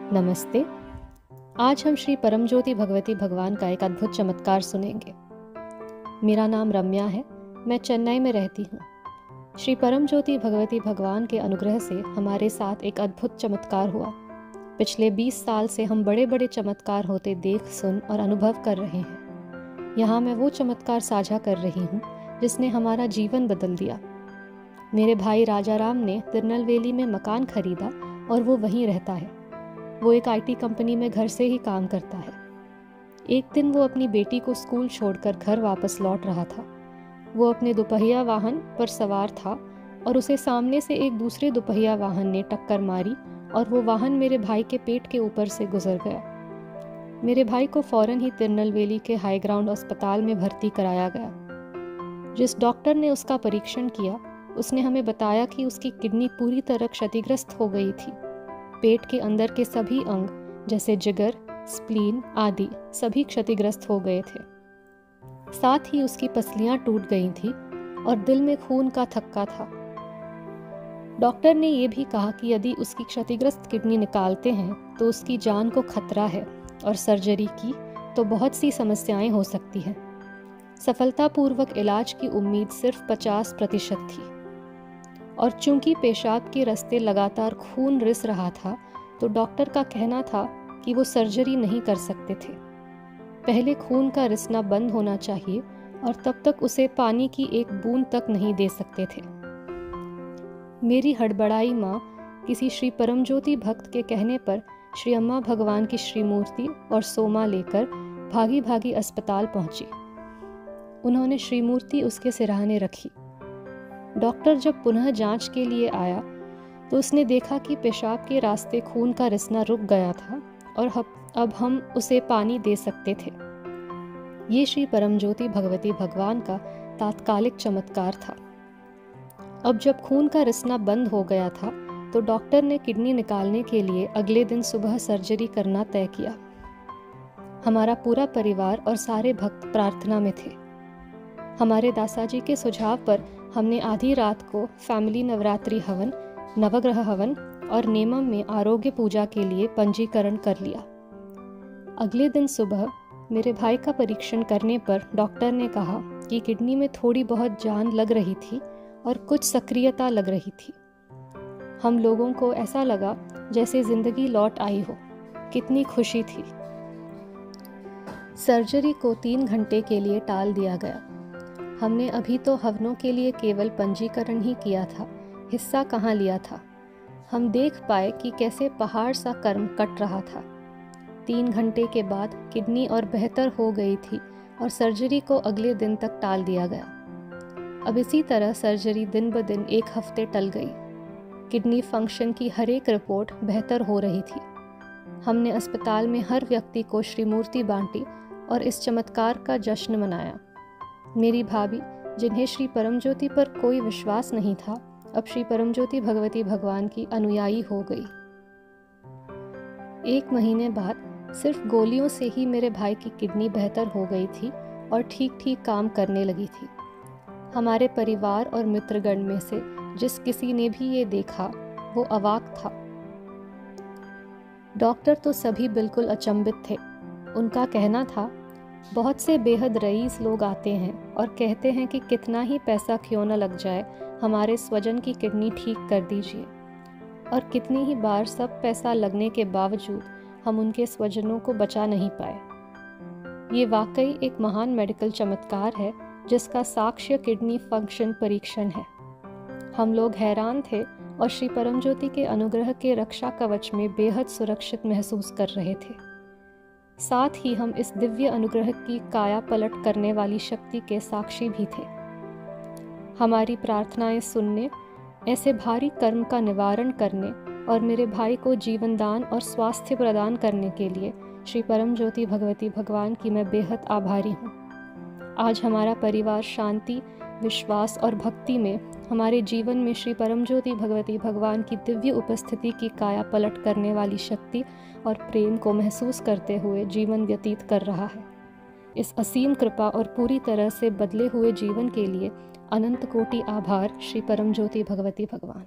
नमस्ते। आज हम श्री परमज्योति भगवती भगवान का एक अद्भुत चमत्कार सुनेंगे। मेरा नाम रम्या है, मैं चेन्नई में रहती हूँ। श्री परमज्योति भगवती भगवान के अनुग्रह से हमारे साथ एक अद्भुत चमत्कार हुआ। पिछले 20 साल से हम बड़े बड़े चमत्कार होते देख, सुन और अनुभव कर रहे हैं। यहाँ मैं वो चमत्कार साझा कर रही हूँ जिसने हमारा जीवन बदल दिया। मेरे भाई राजाराम ने तिरुनेलवेली में मकान खरीदा और वो वहीं रहता है। वो एक IT कंपनी में घर से ही काम करता है। एक दिन वो अपनी बेटी को स्कूल छोड़कर घर वापस लौट रहा था। वो अपने दोपहिया वाहन पर सवार था और उसे सामने से एक दूसरे दोपहिया वाहन ने टक्कर मारी और वो वाहन मेरे भाई के पेट के ऊपर से गुजर गया। मेरे भाई को फौरन ही तिरुनेलवेली के हाई ग्राउंड अस्पताल में भर्ती कराया गया। जिस डॉक्टर ने उसका परीक्षण किया, उसने हमें बताया कि उसकी किडनी पूरी तरह क्षतिग्रस्त हो गई थी। पेट के अंदर के सभी अंग जैसे जिगर, स्प्लीन आदि सभी क्षतिग्रस्त हो गए थे। साथ ही उसकी पसलियां टूट गई थी और दिल में खून का थक्का था। डॉक्टर ने यह भी कहा कि यदि उसकी क्षतिग्रस्त किडनी निकालते हैं तो उसकी जान को खतरा है और सर्जरी की तो बहुत सी समस्याएं हो सकती हैं। सफलतापूर्वक इलाज की उम्मीद सिर्फ 50% थी और चूंकि पेशाब के रास्ते लगातार खून रिस रहा था तो डॉक्टर का कहना था कि वो सर्जरी नहीं कर सकते थे। पहले खून का रिसना बंद होना चाहिए और तब तक उसे पानी की एक बूंद तक नहीं दे सकते थे। मेरी हड़बड़ाई माँ किसी श्री परमज्योति भक्त के कहने पर श्री अम्मा भगवान की श्रीमूर्ति और सोमा लेकर भागी भागी अस्पताल पहुंची। उन्होंने श्रीमूर्ति उसके सिरहाने रखी। डॉक्टर जब पुनः जांच के लिए आया तो उसने देखा कि पेशाब के रास्ते खून का रिसना रुक गया था और अब हम उसे पानी दे सकते थे। ये श्री परमज्योति भगवती भगवान का तात्कालिक चमत्कार था। अब जब खून का रिसना बंद हो गया था तो डॉक्टर ने किडनी निकालने के लिए अगले दिन सुबह सर्जरी करना तय किया। हमारा पूरा परिवार और सारे भक्त प्रार्थना में थे। हमारे दासाजी के सुझाव पर हमने आधी रात को फैमिली नवरात्रि हवन, नवग्रह हवन और नेमम में आरोग्य पूजा के लिए पंजीकरण कर लिया। अगले दिन सुबह मेरे भाई का परीक्षण करने पर डॉक्टर ने कहा कि किडनी में थोड़ी बहुत जान लग रही थी और कुछ सक्रियता लग रही थी। हम लोगों को ऐसा लगा जैसे जिंदगी लौट आई हो। कितनी खुशी थी। सर्जरी को 3 घंटे के लिए टाल दिया गया। हमने अभी तो हवनों के लिए केवल पंजीकरण ही किया था, हिस्सा कहाँ लिया था। हम देख पाए कि कैसे पहाड़ सा कर्म कट रहा था। 3 घंटे के बाद किडनी और बेहतर हो गई थी और सर्जरी को अगले दिन तक टाल दिया गया। अब इसी तरह सर्जरी दिन ब दिन 1 हफ्ते टल गई। किडनी फंक्शन की हर एक रिपोर्ट बेहतर हो रही थी। हमने अस्पताल में हर व्यक्ति को श्रीमूर्ति बांटी और इस चमत्कार का जश्न मनाया। मेरी भाभी, जिन्हें श्री परमज्योति पर कोई विश्वास नहीं था, अब श्री परमज्योति भगवती भगवान की अनुयायी हो गई। 1 महीने बाद सिर्फ गोलियों से ही मेरे भाई की किडनी बेहतर हो गई थी और ठीक ठीक काम करने लगी थी। हमारे परिवार और मित्रगण में से जिस किसी ने भी ये देखा वो अवाक था। डॉक्टर तो सभी बिल्कुल अचंभित थे। उनका कहना था, बहुत से बेहद रईस लोग आते हैं और कहते हैं कि कितना ही पैसा क्यों न लग जाए, हमारे स्वजन की किडनी ठीक कर दीजिए। और कितनी ही बार सब पैसा लगने के बावजूद हम उनके स्वजनों को बचा नहीं पाए। ये वाकई एक महान मेडिकल चमत्कार है जिसका साक्ष्य किडनी फंक्शन परीक्षण है। हम लोग हैरान थे और श्री परमज्योति के अनुग्रह के रक्षा कवच में बेहद सुरक्षित महसूस कर रहे थे। साथ ही हम इस दिव्य अनुग्रह की काया पलट करने वाली शक्ति के साक्षी भी थे। हमारी प्रार्थनाएं सुनने, ऐसे भारी कर्म का निवारण करने और मेरे भाई को जीवन दान और स्वास्थ्य प्रदान करने के लिए श्री परमज्योति भगवती भगवान की मैं बेहद आभारी हूँ। आज हमारा परिवार शांति, विश्वास और भक्ति में हमारे जीवन में श्री परमज्योति भगवती भगवान की दिव्य उपस्थिति की काया पलट करने वाली शक्ति और प्रेम को महसूस करते हुए जीवन व्यतीत कर रहा है। इस असीम कृपा और पूरी तरह से बदले हुए जीवन के लिए अनंत कोटि आभार श्री परमज्योति भगवती भगवान।